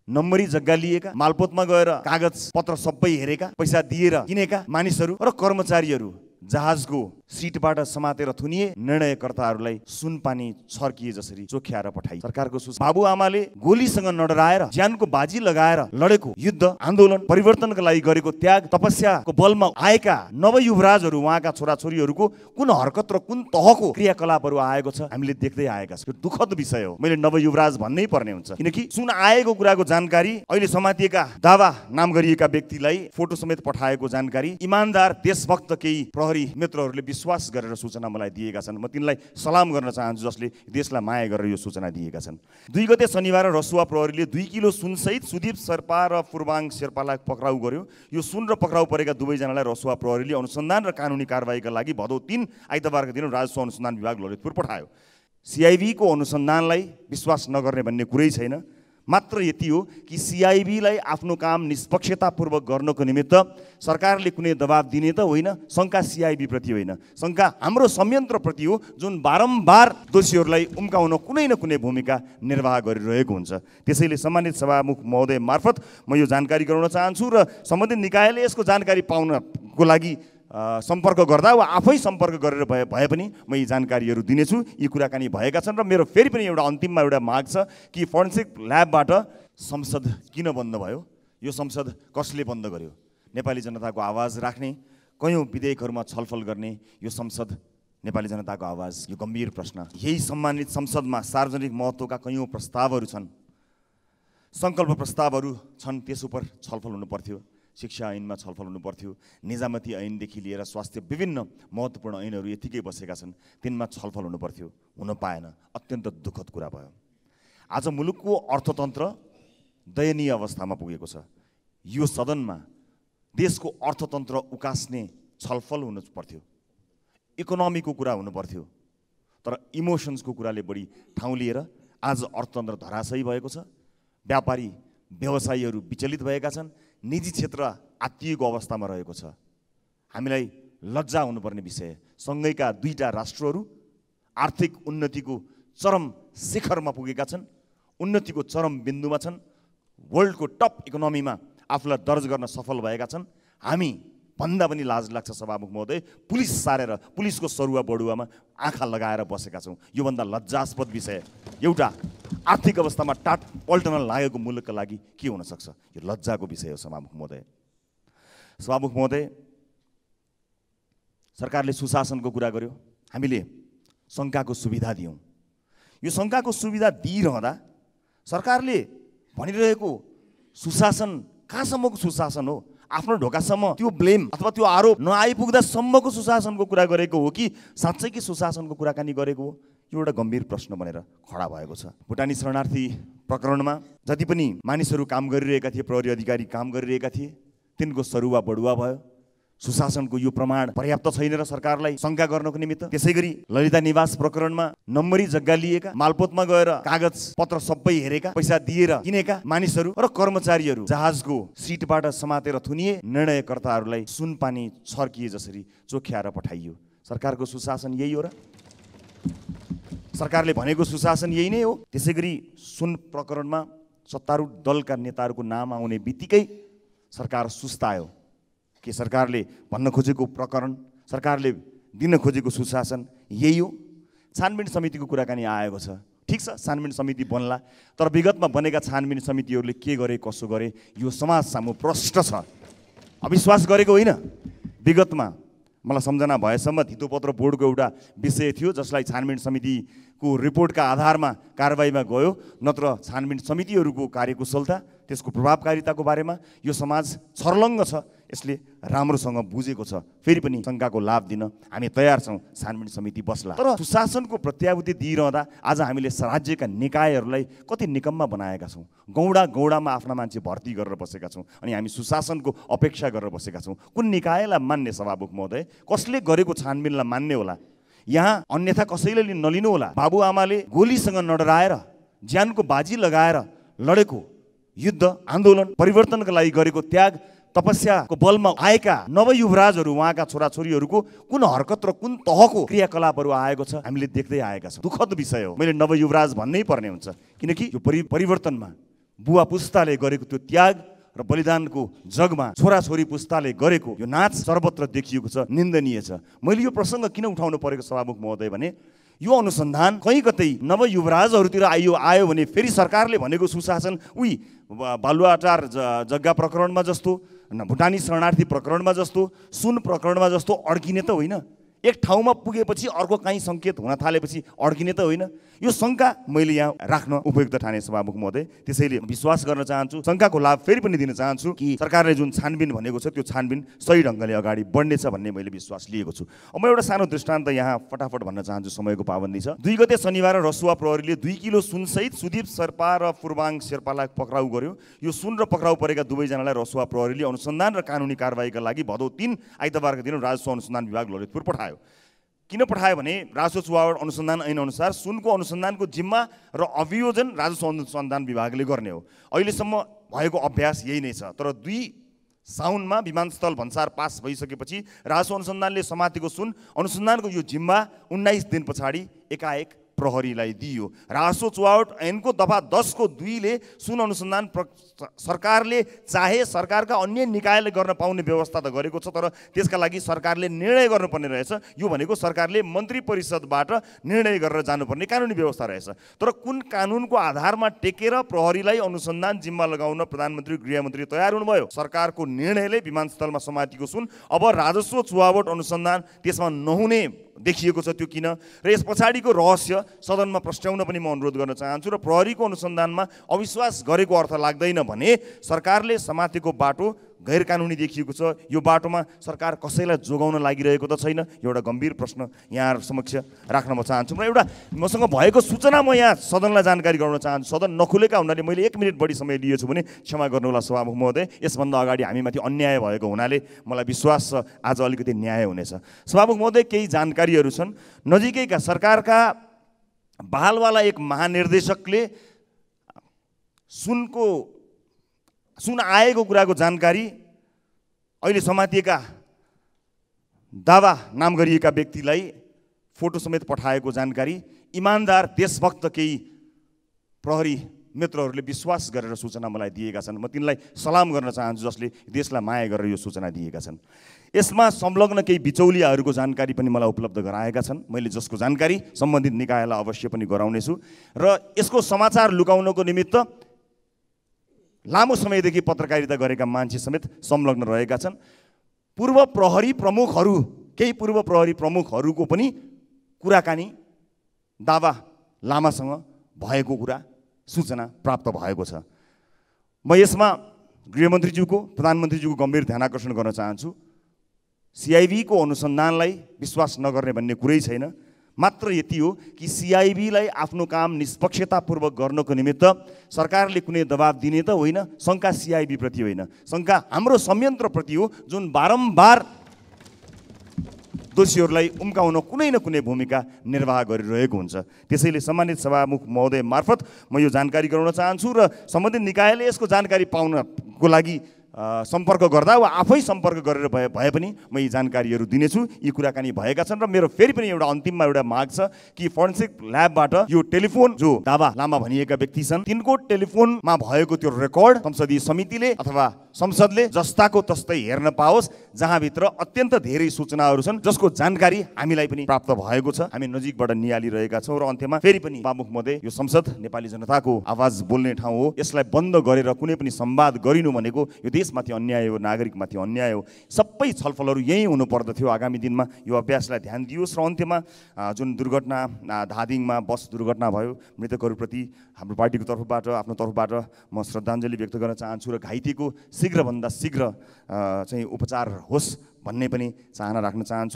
नम्बरी जग्गा लिएका, मालपोतमा गएर कागज पत्र सबै हेरेका, पैसा दिएर किनेका मानिसहरू र कर्मचारीहरू जहाजको सिटबाट समातेर थुनिए। निर्णयकर्ताहरूलाई सुनपानी छर्किए जसरी चोख्याएर पठाई। सरकारको बाबुआमाले गोलीसँग नडराएर ज्यानको बाजी लगाएर लडेको युद्ध, आन्दोलन, परिवर्तनका लागि गरेको त्याग, तपस्याको बलमा आएका नवयुवराजहरू, उहाँका छोराछोरीहरूको कुन हरकत र कुन तहको क्रियाकलापहरू आएको छ हामीले देख्दै आएका छौँ। दुःखद विषय हो। मैले नवयुवराज भन्नै पर्ने हुन्छ, किनकि सुन आएको कुराको जानकारी, अहिले समातिएका दावा नाम गरिएका व्यक्तिलाई फोटो समेत पठाएको जानकारी इमानदार देशभक्त केही प्रहरी मित्रहरूले विश्वास गरेर सूचना मलाई दिएका छन्। म तिनलाई सलाम गर्न चाहन्छु जसले देशलाई माया गरेर यो सूचना दिएका छन्। 2 गते शनिबार रसुवा प्रहरीले 2 किलो सुनसहित सुदीप शेर्पा र फुर्बाङ शेर्पालाई पक्राउ गर्यो। यो सुन र पक्राउ परेका दुवैजनालाई रसुवा प्रहरीले अनुसन्धान र कानुनी कारबाहीका लागि भदौ 3 आइतबारका दिन राजस्व अनुसन्धान विभाग ललितपुर पठायो। सिआइबीको अनुसन्धानलाई विश्वास नगर्ने भन्ने कुरै छैन। मात्र यति हो कि सिआइबीलाई आफ्नो काम निष्पक्षतापूर्वक गर्नको निमित्त सरकारले कुनै दबाब दिने त होइन, शङ्का सिआइबी प्रति होइन, शङ्का हाम्रो संयन्त्रप्रति हो, जुन बारम्बार दोषीहरूलाई उम्काउन कुनै न कुनै भूमिका निर्वाह गरिरहेको हुन्छ। त्यसैले सम्मानित सभामुख महोदय मार्फत म यो जानकारी गराउन चाहन्छु र सम्बन्धित निकायले यसको जानकारी पाउनको लागि सम्पर्क गर्दा वा आफै सम्पर्क गरेर भए पनि म यी जानकारीहरू दिनेछु। यी कुराकानी भएका छन् र मेरो फेरि पनि एउटा अन्तिममा एउटा माग छ कि फोरेन्सिक ल्याबबाट संसद किन बन्द भयो, यो संसद कसले बन्द गर्यो, नेपाली जनताको आवाज राख्ने, कयौँ विधेयकहरूमा छलफल गर्ने यो संसद नेपाली जनताको आवाज, यो गम्भीर प्रश्न। यही सम्मानित संसदमा सार्वजनिक महत्त्वका कयौँ प्रस्तावहरू छन्, सङ्कल्प प्रस्तावहरू छन्, त्यस उप छलफल हुनु पर्थ्यो। शिक्षा ऐनमा छलफल हुनु पर्थ्यो, निजामती ऐनदेखि लिएर स्वास्थ्य विभिन्न महत्त्वपूर्ण ऐनहरू यतिकै बसेका छन्, तिनमा छलफल हुनु पर्थ्यो, हुन पाएन। अत्यन्त दुःखद कुरा भयो। आज मुलुकको अर्थतन्त्र दयनीय अवस्थामा पुगेको छ। यो सदनमा देशको अर्थतन्त्र उकास्ने छलफल हुनु पर्थ्यो, इकोनोमीको कुरा हुनु पर्थ्यो, तर इमोसन्सको कुराले बढी ठाउँ लिएर आज अर्थतन्त्र धराशयी भएको छ। व्यापारी व्यवसायीहरू विचलित भएका छन्, निजी क्षेत्र आत्तिएको अवस्थामा रहेको छ। हामीलाई लज्जा हुनुपर्ने विषय, सँगैका 2टा राष्ट्रहरू आर्थिक उन्नतिको चरम शिखरमा पुगेका छन्, उन्नतिको चरम बिन्दुमा छन्, वर्ल्डको टप इकोनोमीमा आफूलाई दर्ज गर्न सफल भएका छन्। हामी भन्दा पनि लाज लाग्छ सभामुख महोदय, पुलिस सारेर पुलिसको सरुवा बडुवामा आँखा लगाएर बसेका छौँ। योभन्दा लज्जास्पद विषय एउटा आर्थिक अवस्थामा टाट पल्टन लागेको मुलुकका लागि के हुन सक्छ? यो लज्जाको विषय हो सभामुख महोदय। सभामुख महोदय, सरकारले सुशासनको कुरा गर्यो, हामीले शङ्काको सुविधा दियौँ। यो शङ्काको सुविधा दिइरहँदा सरकारले भनिरहेको सुशासन कहाँसम्मको सुशासन हो? आफ्नो ढोकासम्म त्यो ब्लेम अथवा त्यो आरोप नआइपुग्दासम्मको सुशासनको कुरा गरेको हो कि साँच्चै कि सुशासनको कुराकानी गरेको हो? यो एउटा गम्भीर प्रश्न बनेर खडा भएको छ। भुटानी शरणार्थी प्रकरणमा जति पनि मानिसहरू काम गरिरहेका थिए, प्रहरी अधिकारी काम गरिरहेका थिए, तिनको सरुवा बढुवा भयो। सुशासनको यो प्रमाण पर्याप्त छैन र सरकारलाई शङ्का गर्नको निमित्त। त्यसै गरी ललिता निवास प्रकरणमा नम्बरी जग्गा लिएका, मालपोतमा गएर कागज पत्र सबै हेरेका, पैसा दिएर किनेका मानिसहरू र कर्मचारीहरू जहाजको सिटबाट समातेर थुनिए। निर्णयकर्ताहरूलाई सुनपानी छर्किए जसरी चोख्याएर पठाइयो। सरकारको सुशासन यही हो र? सरकारले भनेको सुशासन यही नै हो? त्यसै गरी सुन प्रकरणमा सत्तारूढ दलका नेताहरूको नाम आउने बित्तिकै सरकार सुस्तायो कि सरकारले भन्न खोजेको प्रकरण, सरकारले दिन खोजेको सुशासन यही हो। छानबिन समितिको कुराकानी आएको छ, ठिक छ, छानबिन समिति बन्ला, तर विगतमा बनेका छानबिन समितिहरूले के गरे कसो गरे यो समाज सामु प्रष्ट छ। अविश्वास गरेको होइन। विगतमा मलाई सम्झना भएसम्म धितोपत्र बोर्डको एउटा विषय थियो जसलाई छानबिन समितिको रिपोर्टका आधारमा कारबाहीमा गयो, नत्र छानबिन समितिहरूको कार्यकुशलता, त्यसको प्रभावकारिताको बारेमा यो समाज छर्लङ्ग छ। यसले राम्रोसँग बुझेको छ। फेरि पनि शङ्काको लाभ दिन हामी तयार छौँ, छानबिन समिति बस्ला। तर सुशासनको प्रत्याभूति दिइरहँदा आज हामीले राज्यका निकायहरूलाई कति निकम्मा बनाएका छौँ। गौडामा आफ्ना मान्छे भर्ती गरेर बसेका छौँ अनि हामी सुशासनको अपेक्षा गरेर बसेका छौँ। कुन निकायलाई मान्ने सभामुख महोदय? कसले गरेको छानबिनलाई मान्ने होला? यहाँ अन्यथा कसैले नलिनु होला। बाबुआमाले गोलीसँग नडराएर ज्यानको बाजी लगाएर लडेको युद्ध, आन्दोलन, परिवर्तनका लागि गरेको त्याग, तपस्याको बलमा आएका नवयुवराजहरू, उहाँका छोराछोरीहरूको कुन हरकत र कुन तहको क्रियाकलापहरू आएको छ हामीले देख्दै आएका छौँ। दुःखद विषय हो। मैले नवयुवराज भन्नै पर्ने हुन्छ, किनकि यो परिवर्तनमा बुवा पुस्ताले गरेको त्यो त्याग र बलिदानको जगमा छोराछोरी पुस्ताले गरेको यो नाच सर्वत्र देखिएको छ, निन्दनीय छ। मैले यो प्रसङ्ग किन उठाउनु परेको सभामुख महोदय भने यो अनुसन्धान कहीँ कतै नवयुवराजहरूतिर आयो भने फेरि सरकारले भनेको सुशासन बालुवाटार जग्गा प्रकरणमा जस्तो, भुटानी शरणार्थी प्रकरणमा जस्तो, सुन प्रकरणमा जस्तो अड्किने त होइन। एक ठाउँमा पुगेपछि अर्को कहीँ सङ्केत हुन थालेपछि अड्किने त होइन। यो शङ्का मैले यहाँ राख्न उपयुक्त ठाने सभामुख महोदय। त्यसैले विश्वास गर्न चाहन्छु, शङ्काको लाभ फेरि पनि दिन चाहन्छु कि सरकारले जुन छानबिन भनेको छ त्यो छानबिन सही ढङ्गले अगाडि बढ्नेछ भन्ने मैले विश्वास लिएको छु। अब म एउटा सानो दृष्टान्त यहाँ फटाफट भन्न चाहन्छु, समयको पाबन्दी छ। 2 गते शनिबार रसुवा प्रहरीले 2 किलो सुनसहित सुदीप शेर्पा र फुर्बाङ शेर्पालाई पक्राउ गर्यो। यो सुन र पक्राउ परेका दुवैजनालाई रसुवा प्रहरीले अनुसन्धान र कानुनी कारबाहीका लागि भदौ 3 आइतबारका दिन राजस्व अनुसन्धान विभाग ललितपुर पठायो। किन पठायो भने राजस्व चुहावट अनुसन्धान ऐन अनुसार सुनको अनुसन्धानको जिम्मा र अभियोजन राजस्व अनुसन्धान विभागले गर्ने हो। अहिलेसम्म भएको अभ्यास यही नै छ। तर 2 साउनमा विमानस्थल भन्सार पास भइसकेपछि राजस्व अनुसन्धानले समातेको सुन अनुसन्धानको यो जिम्मा 19 दिन पछाडि एकाएक प्रहरीलाई दियो। राजस्व चुहावट ऐनको दफा 10 को 2 ले सुन अनुसन्धान सरकारले चाहे सरकारका अन्य निकायले गर्न पाउने व्यवस्था त गरेको छ, तर त्यसका लागि सरकारले निर्णय गर्नुपर्ने रहेछ। यो भनेको सरकारले मन्त्री परिषदबाट निर्णय गरेर जानुपर्ने कानुनी व्यवस्था रहेछ। तर कुन कानुनको आधारमा टेकेर प्रहरीलाई अनुसन्धान जिम्मा लगाउन प्रधानमन्त्री गृहमन्त्री तयार हुनुभयो? सरकारको निर्णयले विमानस्थलमा समातेको सुन अब राजस्व चुहावट अनुसन्धान त्यसमा नहुने देखिएको छ। त्यो किन र यस पछाडिको रहस्य सदनमा प्रस्ट्याउन पनि म अनुरोध गर्न चाहन्छु। र प्रहरीको अनुसन्धानमा अविश्वास गरेको अर्थ लाग्दैन भने सरकारले समातेको बाटो गैर कानुनी देखिएको छ। यो बाटोमा सरकार कसैलाई जोगाउन लागिरहेको त छैन? एउटा गम्भीर प्रश्न यहाँहरू समक्ष राख्न म चाहन्छु। र एउटा मसँग भएको सूचना म यहाँ सदनलाई जानकारी गराउन चाहन्छु। सदन नखुलेका हुनाले मैले 1 मिनट बढी समय लिएछु भने क्षमा गर्नुहोला सभामुख महोदय। यसभन्दा अगाडि हामीमाथि अन्याय भएको हुनाले मलाई विश्वास छ आज अलिकति न्याय हुनेछ। सभामुख महोदय, केही जानकारीहरू छन्। नजिकैका सरकारका बहालवाला एक महानिर्देशकले सुन आएको कुराको जानकारी अहिले समातिएका दावा नाम गरिएका व्यक्तिलाई फोटो समेत पठाएको जानकारी इमान्दार देशभक्त केही प्रहरी मित्रहरूले विश्वास गरेर सूचना मलाई दिएका छन्। म तिनलाई सलाम गर्न चाहन्छु जसले देशलाई माया गरेर यो सूचना दिएका छन्। यसमा संलग्न केही बिचौलियाहरूको जानकारी पनि मलाई उपलब्ध गराएका छन्। मैले जसको जानकारी सम्बन्धित निकायलाई अवश्य पनि गराउनेछु। र यसको समाचार लुकाउनको निमित्त लामो समयदेखि पत्रकारिता गरेका मान्छे समेत संलग्न रहेका छन्। केही पूर्व प्रहरी प्रमुखहरूको पनि कुराकानी दावा लामासँग भएको कुरा सूचना प्राप्त भएको छ। म यसमा गृहमन्त्रीज्यूको प्रधानमन्त्रीज्यूको गम्भीर ध्यान आकर्षण गर्न चाहन्छु। सिआइबीको अनुसन्धानलाई विश्वास नगर्ने भन्ने कुरै छैन। मात्र यति हो कि सिआइबीलाई आफ्नो काम निष्पक्षतापूर्वक गर्नको निमित्त सरकारले कुनै दबाब दिने त होइन। शङ्का सिआइबी प्रति होइन, शङ्का हाम्रो संयन्त्रप्रति हो जुन बारम्बार दोषीहरूलाई उम्काउन कुनै न कुनै भूमिका निर्वाह गरिरहेको हुन्छ। त्यसैले सम्मानित सभामुख महोदय मार्फत म यो जानकारी गराउन चाहन्छु र सम्बन्धित निकायले यसको जानकारी पाउनको लागि सम्पर्क गर्दा वा आफै सम्पर्क गरेर भए पनि म यी जानकारीहरू दिनेछु। यी कुराकानी भएका छन् र मेरो फेरि पनि एउटा अन्तिममा एउटा माग छ कि फोरेन्सिक ल्याबबाट यो टेलिफोन जो दावा लामा भनिएका व्यक्ति छन् तिनको टेलिफोनमा भएको त्यो रेकर्ड संसदीय समितिले अथवा संसदले जस्ताको तस्तै हेर्न पाओस्, जहाँभित्र अत्यन्त धेरै सूचनाहरू छन् जसको जानकारी हामीलाई पनि प्राप्त भएको छ। हामी नजिकबाट निहालिरहेका छौँ। र अन्त्यमा फेरि पनि सभामुख महोदय, यो संसद नेपाली जनताको आवाज बोल्ने ठाउँ हो। यसलाई बन्द गरेर कुनै पनि संवाद गरिनु भनेको यो देशमाथि अन्याय हो, नागरिकमाथि अन्याय हो। सबै छलफलहरू यही हुनुपर्दथ्यो। आगामी दिनमा यो अभ्यासलाई ध्यान दियोस्। र अन्त्यमा जुन दुर्घटना धादिङमा बस दुर्घटना भयो, मृतकहरूप्रति हाम्रो पार्टीको तर्फबाट आफ्नो तर्फबाट म श्रद्धाञ्जली व्यक्त गर्न चाहन्छु र घाइतेको शीघ्रभन्दा शीघ्र चाहिँ उपचार होस् भन्ने पनि चाहना राख्न चाहन्छु।